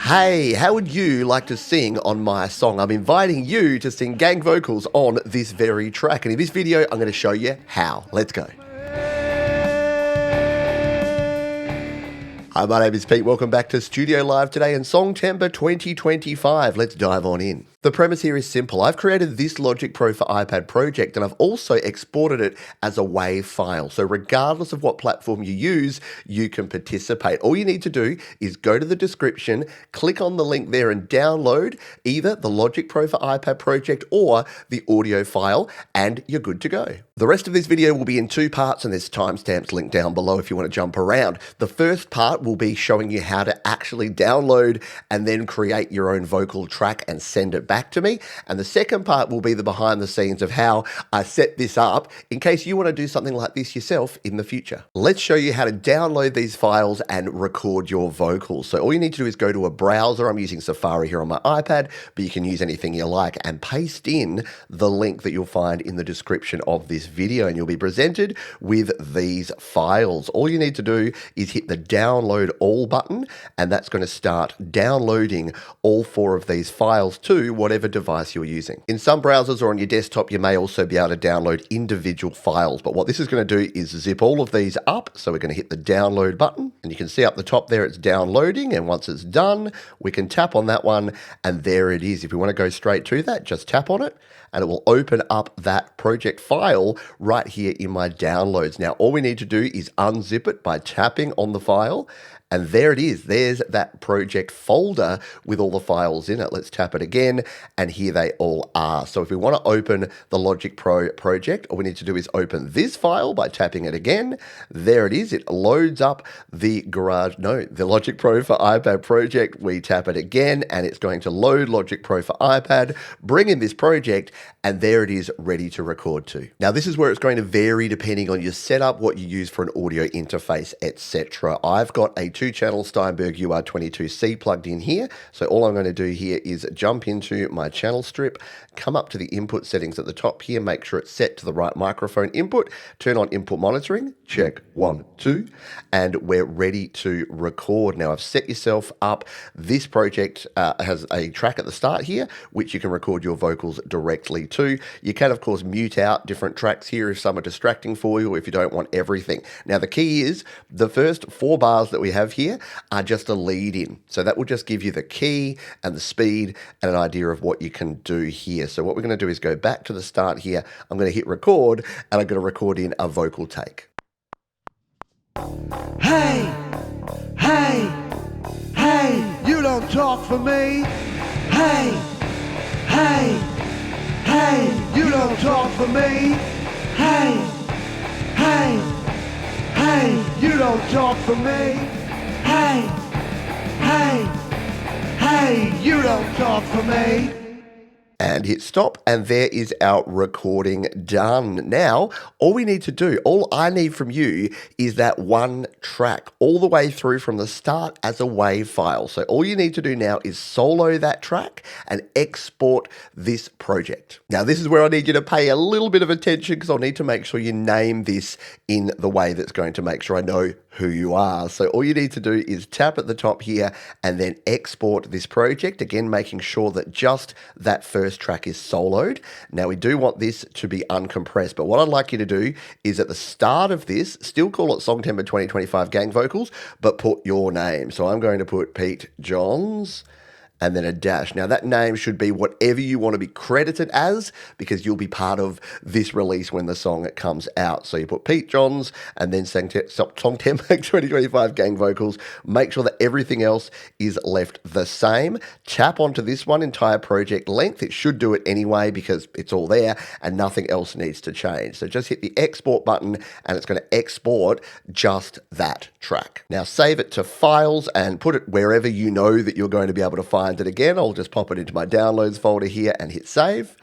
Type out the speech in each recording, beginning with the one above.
Hey, how would you like to sing on my song? I'm inviting you to sing gang vocals on this very track. And in this video, I'm going to show you how. Let's go. Hi, my name is Pete. Welcome back to Studio Live today in Songtember 2025. Let's dive on in. The premise here is simple. I've created this Logic Pro for iPad project and I've also exported it as a WAV file. So regardless of what platform you use, you can participate. All you need to do is go to the description, click on the link there and download either the Logic Pro for iPad project or the audio file and you're good to go. The rest of this video will be in two parts and there's timestamps linked down below if you want to jump around. The first part will be showing you how to actually download and then create your own vocal track and send it back to me. And the second part will be the behind the scenes of how I set this up in case you want to do something like this yourself in the future. Let's show you how to download these files and record your vocals. So all you need to do is go to a browser. I'm using Safari here on my iPad, but you can use anything you like and paste in the link that you'll find in the description of this video and you'll be presented with these files. All you need to do is hit the download all button and that's going to start downloading all four of these files to whatever device you're using. In some browsers or on your desktop, you may also be able to download individual files, but what this is going to do is zip all of these up. So we're going to hit the download button and you can see up the top there it's downloading, and once it's done, we can tap on that one and there it is. If we want to go straight to that, just tap on it and it will open up that project file right here in my downloads. Now, all we need to do is unzip it by tapping on the file. And there it is. There's that project folder with all the files in it. Let's tap it again, and here they all are. So if we want to open the Logic Pro project, all we need to do is open this file by tapping it again. There it is. It loads up the Logic Pro for iPad project. We tap it again, and it's going to load Logic Pro for iPad, bring in this project, and there it is ready to record to. Now, this is where it's going to vary depending on your setup, what you use for an audio interface, etc. I've got a 2-channel Steinberg UR22C plugged in here. So all I'm going to do here is jump into my channel strip, come up to the input settings at the top here, make sure it's set to the right microphone input, turn on input monitoring, check 1, 2, and we're ready to record. Now I've set yourself up. This project has a track at the start here, which you can record your vocals directly to. You can, of course, mute out different tracks here if some are distracting for you or if you don't want everything. Now the key is the first 4 bars that we have here are just a lead in. So that will just give you the key and the speed and an idea of what you can do here. So what we're going to do is go back to the start here. I'm going to hit record and I'm going to record in a vocal take. Hey, hey, hey, you don't talk for me. Hey, hey, hey, you don't talk for me. Hey, hey, hey, you don't talk for me. Hey, hey, hey, you don't talk for me. And hit stop, and there is our recording done. Now, all we need to do, all I need from you is that one track all the way through from the start as a WAV file. So all you need to do now is solo that track and export this project. Now, this is where I need you to pay a little bit of attention because I'll need to make sure you name this in the way that's going to make sure I know who you are. So all you need to do is tap at the top here and then export this project, again making sure that just that first track is soloed. Now we do want this to be uncompressed, but what I'd like you to do is at the start of this, still call it Songtember 2025 Gang Vocals, but put your name. So I'm going to put Pete Johns and then a dash. Now that name should be whatever you want to be credited as because you'll be part of this release when the song comes out. So you put Pete Johns and then Songtember 2025 Gang Vocals. Make sure that everything else is left the same. Tap onto this one, entire project length. It should do it anyway because it's all there and nothing else needs to change. So just hit the export button and it's going to export just that track. Now save it to files and put it wherever you know that you're going to be able to find it again. I'll just pop it into my downloads folder here and hit save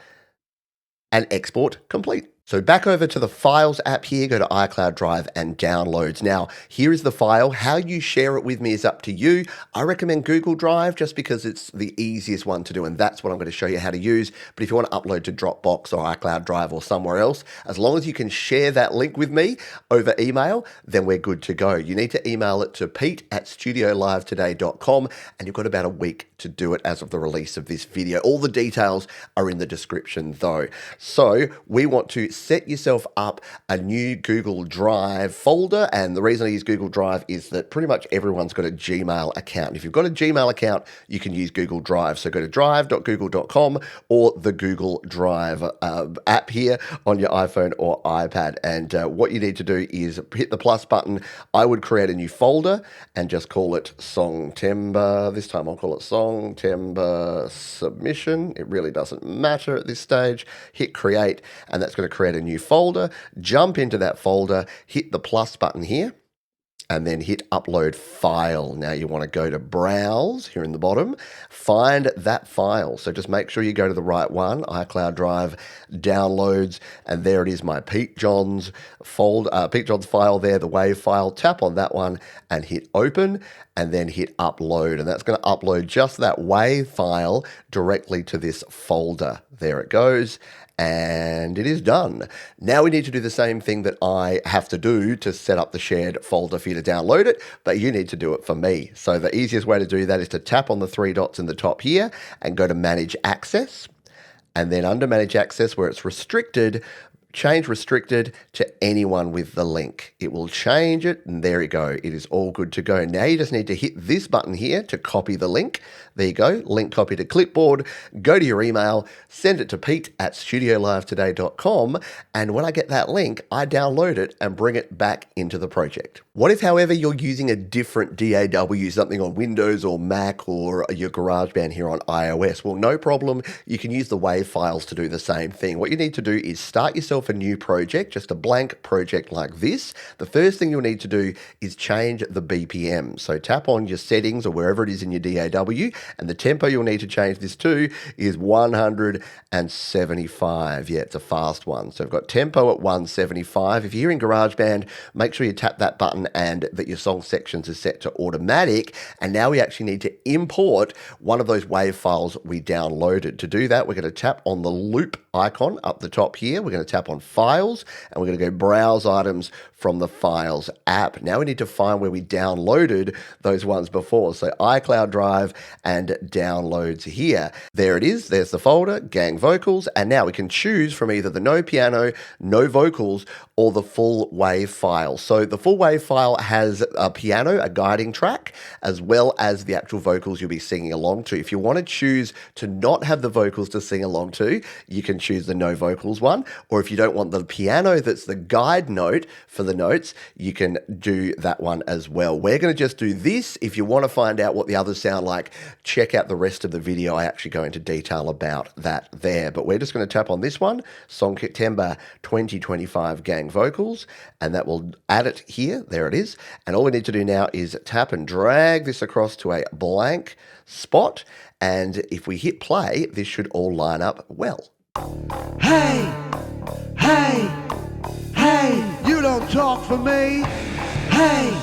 and export complete. So back over to the Files app here, go to iCloud Drive and Downloads. Now, here is the file. How you share it with me is up to you. I recommend Google Drive just because it's the easiest one to do, and that's what I'm going to show you how to use. But if you want to upload to Dropbox or iCloud Drive or somewhere else, as long as you can share that link with me over email, then we're good to go. You need to email it to pete@studiolivetoday.com, and you've got about a week to do it as of the release of this video. All the details are in the description though. So we want to set yourself up a new Google Drive folder, and the reason I use Google Drive is that pretty much everyone's got a Gmail account. If you've got a Gmail account, you can use Google Drive. So go to drive.google.com or the Google Drive app here on your iPhone or iPad, and what you need to do is hit the plus button. I would create a new folder and just call it Songtember. This time I'll call it Songtember Submission. It really doesn't matter at this stage. Hit create, and that's going to create a new folder. Jump into that folder, hit the plus button here, and then hit upload file. Now you want to go to browse here in the bottom, find that file. So just make sure you go to the right one, iCloud Drive, downloads, and there it is, my Pete Johns folder, Pete Johns file there, the WAV file. Tap on that one and hit open, and then hit upload. And that's going to upload just that WAV file directly to this folder. There it goes. And it is done. Now we need to do the same thing that I have to do to set up the shared folder for you to download it, but you need to do it for me. So the easiest way to do that is to tap on the three dots in the top here and go to Manage Access. And then under Manage Access, where it's restricted, change restricted to anyone with the link. It will change it, and there you go. It is all good to go. Now you just need to hit this button here to copy the link. There you go, link copy to clipboard, go to your email, send it to pete@studiolivetoday.com, and when I get that link, I download it and bring it back into the project. What if, however, you're using a different DAW, something on Windows or Mac or your GarageBand here on iOS? Well, no problem. You can use the WAV files to do the same thing. What you need to do is start yourself a new project, just a blank project like this. The first thing you'll need to do is change the BPM. So tap on your settings or wherever it is in your DAW, and the tempo you'll need to change this to is 175. Yeah, it's a fast one. So I've got tempo at 175. If you're in GarageBand, make sure you tap that button and that your song sections are set to automatic. And now we actually need to import one of those WAV files we downloaded. To do that, we're going to tap on the loop icon up the top here. We're going to tap on Files, and we're going to go Browse Items from the Files app. Now we need to find where we downloaded those ones before. So iCloud Drive and Downloads here. There it is. There's the folder, Gang Vocals, and now we can choose from either the no piano, no vocals, or the full WAV file. So the full WAV file has a piano, a guiding track, as well as the actual vocals you'll be singing along to. If you want to choose to not have the vocals to sing along to, you can choose the no vocals one, or if you don't want the piano that's the guide note for the notes, you can do that one as well. We're going to just do this. If you want to find out what the others sound like, check out the rest of the video. I actually go into detail about that there, but we're just going to tap on this one, Songtember 2025 Gang Vocals, and that will add it here. There it is. And all we need to do now is tap and drag this across to a blank spot, and if we hit play, this should all line up well. Hey, hey, hey, you don't talk for me. Hey.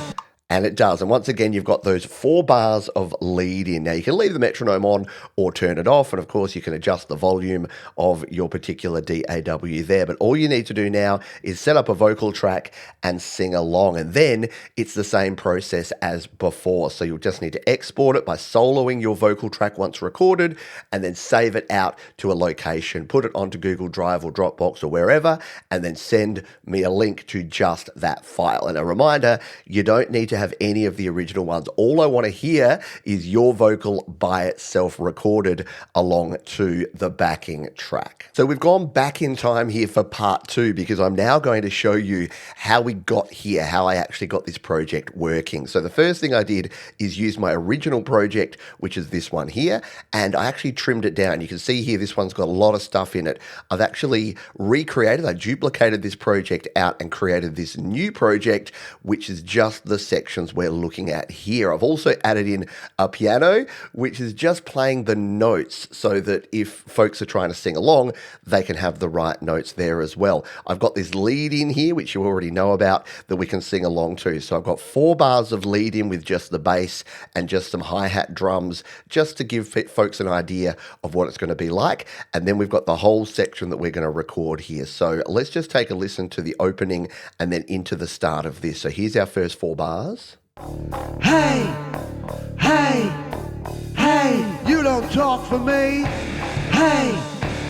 And it does. And once again, you've got those 4 bars of lead in. Now, you can leave the metronome on or turn it off. And of course, you can adjust the volume of your particular DAW there. But all you need to do now is set up a vocal track and sing along. And then it's the same process as before. So you'll just need to export it by soloing your vocal track once recorded, and then save it out to a location. Put it onto Google Drive or Dropbox or wherever, and then send me a link to just that file. And a reminder, you don't need to have any of the original ones. All I want to hear is your vocal by itself recorded along to the backing track. So we've gone back in time here for part 2, because I'm now going to show you how we got here, how I actually got this project working. So the first thing I did is use my original project, which is this one here, and I actually trimmed it down. You can see here, this one's got a lot of stuff in it. I've actually recreated, I duplicated this project out and created this new project, which is just the section sections we're looking at here. I've also added in a piano, which is just playing the notes so that if folks are trying to sing along, they can have the right notes there as well. I've got this lead in here, which you already know about, that we can sing along to. So I've got 4 bars of lead in with just the bass and just some hi-hat drums, just to give folks an idea of what it's going to be like. And then we've got the whole section that we're going to record here. So let's just take a listen to the opening and then into the start of this. So here's our first 4 bars. Hey, hey, hey, you don't talk for me. Hey.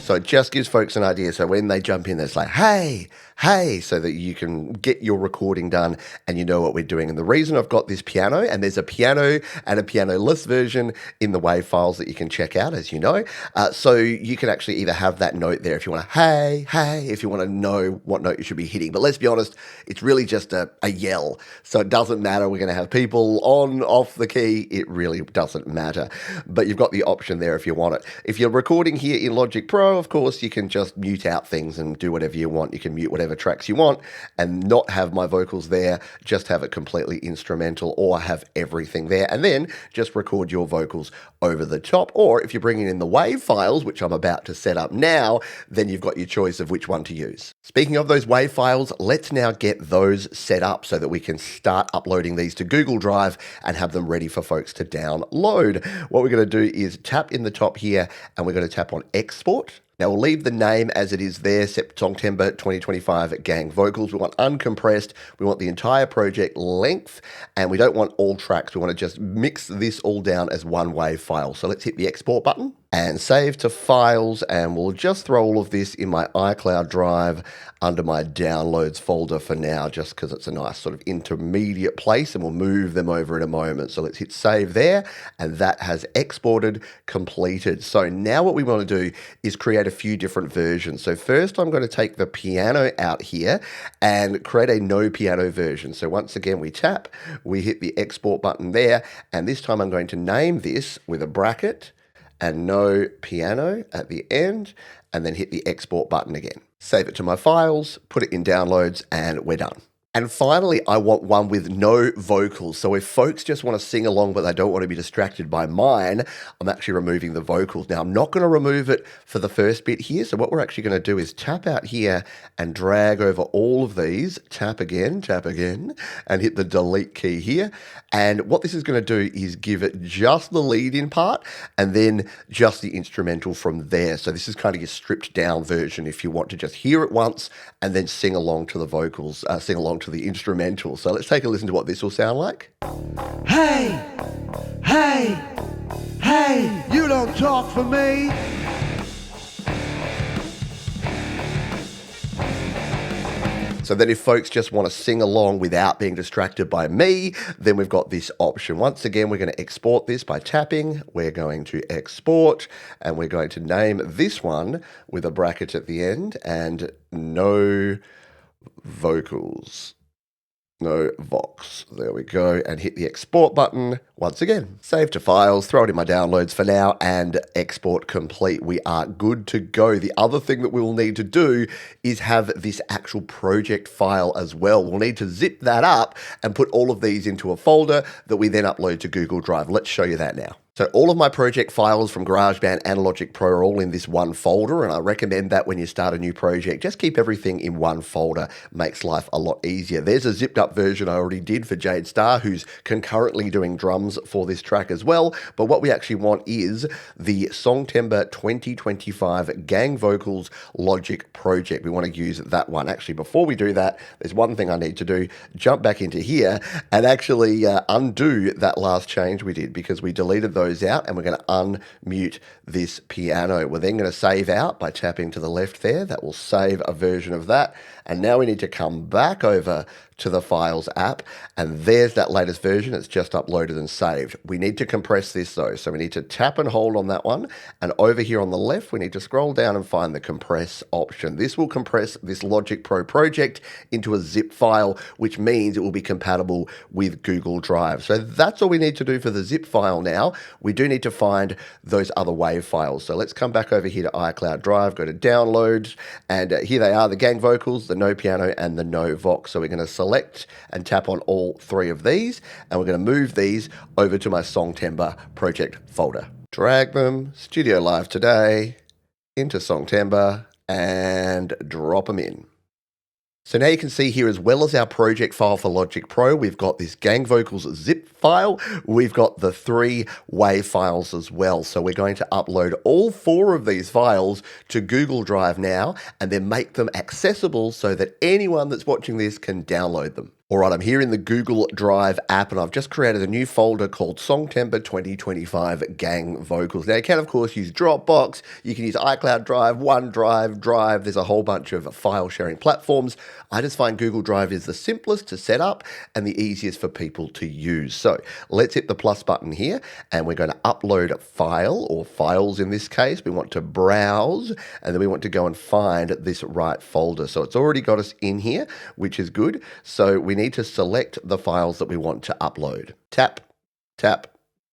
So it just gives folks an idea. So when they jump in, it's like, hey, hey, so that you can get your recording done and you know what we're doing. And the reason I've got this piano, and there's a piano and a piano-less version in the WAV files that you can check out, as you know. So you can actually either have that note there if you want to, hey, hey, if you want to know what note you should be hitting. But let's be honest, it's really just a yell. So it doesn't matter. We're going to have people on, off the key. It really doesn't matter. But you've got the option there if you want it. If you're recording here in Logic Pro, of course, you can just mute out things and do whatever you want. You can mute whatever tracks you want and not have my vocals there, just have it completely instrumental, or have everything there and then just record your vocals over the top. Or if you're bringing in the WAV files, which I'm about to set up now, then you've got your choice of which one to use. Speaking of those WAV files, let's now get those set up so that we can start uploading these to Google Drive and have them ready for folks to download. What we're going to do is tap in the top here and we're going to tap on export. Now, we'll leave the name as it is there, Songtember 2025 Gang Vocals. We want uncompressed. We want the entire project length, and we don't want all tracks. We want to just mix this all down as one WAV file. So let's hit the export button and save to files, and we'll just throw all of this in my iCloud drive under my downloads folder for now, just because it's a nice sort of intermediate place, and we'll move them over in a moment. So let's hit save there, and that has exported, completed. So now what we want to do is create a few different versions. So first I'm going to take the piano out here and create a no piano version. So once again, we tap, we hit the export button there, and this time I'm going to name this with a bracket and no piano at the end, and then hit the export button again. Save it to my files, put it in downloads, and we're done. And finally, I want one with no vocals. So if folks just want to sing along, but they don't want to be distracted by mine, I'm actually removing the vocals. Now, I'm not going to remove it for the first bit here. So what we're actually going to do is tap out here and drag over all of these, tap again, and hit the delete key here. And what this is going to do is give it just the lead in part and then just the instrumental from there. So this is kind of your stripped down version if you want to just hear it once and then sing along to the vocals, sing along to the instrumental. So let's take a listen to what this will sound like. Hey, hey, hey, you don't talk for me. So then if folks just want to sing along without being distracted by me, then we've got this option. Once again, we're going to export this by tapping. We're going to export, and we're going to name this one with a bracket at the end and no vocals. No vox. There we go. And hit the export button once again. Save to files, throw it in my downloads for now, and export complete. We are good to go. The other thing that we will need to do is have this actual project file as well. We'll need to zip that up and put all of these into a folder that we then upload to Google Drive. Let's show you that now. So all of my project files from GarageBand and Logic Pro are all in this one folder, and I recommend that when you start a new project, just keep everything in one folder. Makes life a lot easier. There's a zipped up version I already did for Jade Star, who's concurrently doing drums for this track as well. But what we actually want is the Songtember 2025 Gang Vocals Logic project. We want to use that one. Actually, before we do that, there's one thing I need to do. Jump back into here and actually undo that last change we did, because we deleted those out, and we're going to unmute this piano. We're then going to save out by tapping to the left there. That will save a version of that. And now we need to come back over to the Files app, and there's that latest version. It's just uploaded and saved. We need to compress this though, so we need to tap and hold on that one, and over here on the left we need to scroll down and find the compress option. This will compress this Logic Pro project into a zip file, which means it will be compatible with Google Drive. So that's all we need to do for the zip file now. We do need to find those other WAV files. So let's come back over here to iCloud Drive, go to downloads, and here they are, the gang vocals, the no piano, and the no vox. So we're going to select select and tap on all three of these, and we're going to move these over to my Songtember project folder. Drag them, Studio Live Today, into Songtember, and drop them in. So now you can see here, as well as our project file for Logic Pro, we've got this gang vocals zip file. We've got the 3 WAV files as well. So we're going to upload all 4 of these files to Google Drive now, and then make them accessible so that anyone that's watching this can download them. All right, I'm here in the Google Drive app, and I've just created a new folder called Songtember 2025 Gang Vocals. Now, you can, of course, use Dropbox. You can use iCloud Drive, OneDrive, Drive. There's a whole bunch of file sharing platforms. I just find Google Drive is the simplest to set up and the easiest for people to use. So let's hit the plus button here, and we're going to upload a file, or files in this case. We want to browse, and then we want to go and find this right folder. So it's already got us in here, which is good. So we need to select the files that we want to upload. Tap, tap,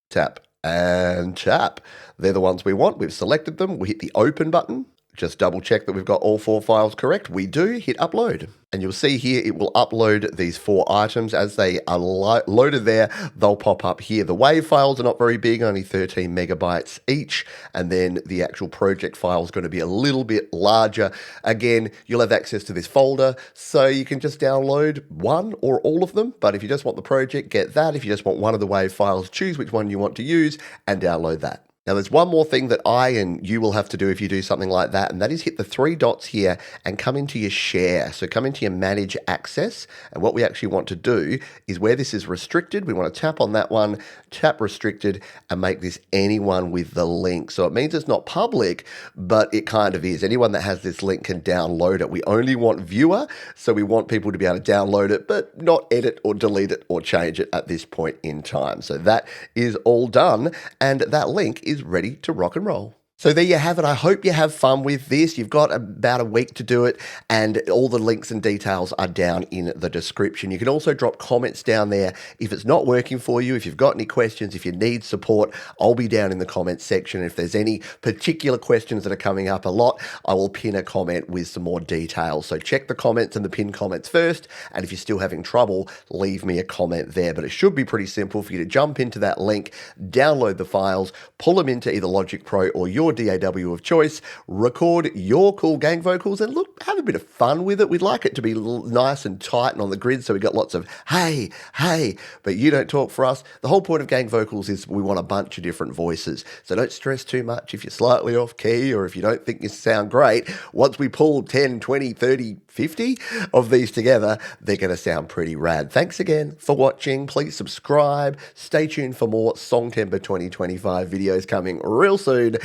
tap, and tap. They're the ones we want. We've selected them. We hit the open button. Just double check that we've got all 4 files correct. We do. Hit upload. And you'll see here it will upload these 4 items. As they are loaded there, they'll pop up here. The WAV files are not very big, only 13 megabytes each. And then the actual project file is going to be a little bit larger. Again, you'll have access to this folder, so you can just download one or all of them. But if you just want the project, get that. If you just want one of the WAV files, choose which one you want to use and download that. Now, there's one more thing that I and you will have to do if you do something like that, and that is hit the 3 dots here and come into your share. So come into your manage access, and what we actually want to do is, where this is restricted, we want to tap on that one, tap restricted, and make this anyone with the link. So it means it's not public, but it kind of is. Anyone that has this link can download it. We only want viewer, so we want people to be able to download it, but not edit or delete it or change it at this point in time. So that is all done, and that link is ready to rock and roll. So there you have it. I hope you have fun with this. You've got about a week to do it, and all the links and details are down in the description. You can also drop comments down there if it's not working for you, if you've got any questions, if you need support. I'll be down in the comments section. If there's any particular questions that are coming up a lot, I will pin a comment with some more details. So check the comments and the pinned comments first, and if you're still having trouble, leave me a comment there. But it should be pretty simple for you to jump into that link, download the files, pull them into either Logic Pro or your DAW of choice, record your cool gang vocals, and look, have a bit of fun with it. We'd like it to be nice and tight and on the grid, so we got lots of hey, hey, but you don't talk for us. The whole point of gang vocals is we want a bunch of different voices, so don't stress too much if you're slightly off key or if you don't think you sound great. Once we pull 10, 20, 30, 50 of these together, they're going to sound pretty rad. Thanks again for watching. Please subscribe. Stay tuned for more Songtember 2025 videos coming real soon.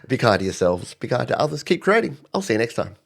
Be kind to yourselves, be kind to others, keep creating. I'll see you next time.